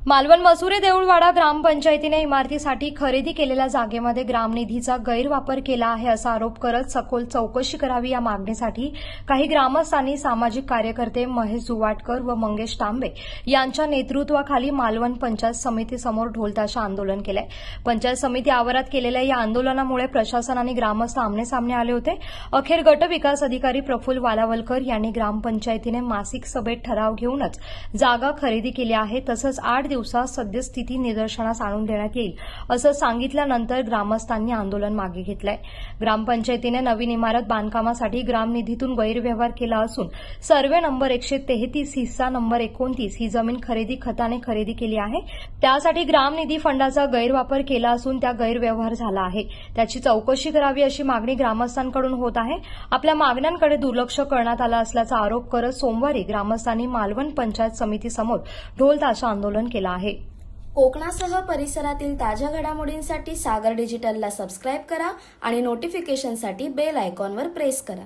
मालवण मसुरे देऊळवाडा ग्रामपंचायतीने इमारतीसाठी खरेदी केलेल्या जागेमध्ये ग्रामनिधीचा गैरवापर केला आहे असा आरोप करत सखोल चौकशी करावी या मागणीसाठी काही ग्रामस्थांनी सामाजिक कार्यकर्ते महेश जुवाटकर व मंगेश तांबे यांच्या नेतृत्वाखाली मालवण पंचायत समितीसमोर ढोलताशा आंदोलन केलंय। पंचायत समिती आवारात केलेल्या या आंदोलनामुळे प्रशासन आणि ग्रामस्थ आमनेसामने आले होते। अखेर गट विकास अधिकारी प्रफुल्ल वालावलकर यांनी ग्रामपंचायतीने मासिक सभेत ठराव घेऊनच जागा खरेदी केली आहे। तसंच 8 दिवसात सद्यस्थिती निदर्शनास आणून देण्यात येईल असं सांगितल्यानंतर ग्रामस्थांनी आंदोलन मागे घेतलंय। ग्रामपंचायतीने नवीन इमारत बांधकामासाठी ग्रामनिधीतून गैरव्यवहार केला असून सर्वे नंबर 133 हिस्सा नंबर 29 ही जमीन खरेदी खताने खरेदी केली आहे। त्यासाठी ग्रामनिधी फंडाचा गैरवापर केला असून त्या गैरव्यवहार झाला आहे। त्याची चौकशी करावी अशी मागणी ग्रामस्थांकडून होत आहे। आपल्या मागण्यांकडे दुर्लक्ष करण्यात आलं असल्याचा आरोप करत सोमवारी ग्रामस्थांनी मालवण पंचायत समितीसमोर ढोलताशा आंदोलन केलं आहे। कोकणासह परिसरातील ताज्या घडामोडींसाठी सागर डिजिटलला सबस्क्राईब करा आणि नोटिफिकेशनसाठी बेल आयकॉनवर प्रेस करा।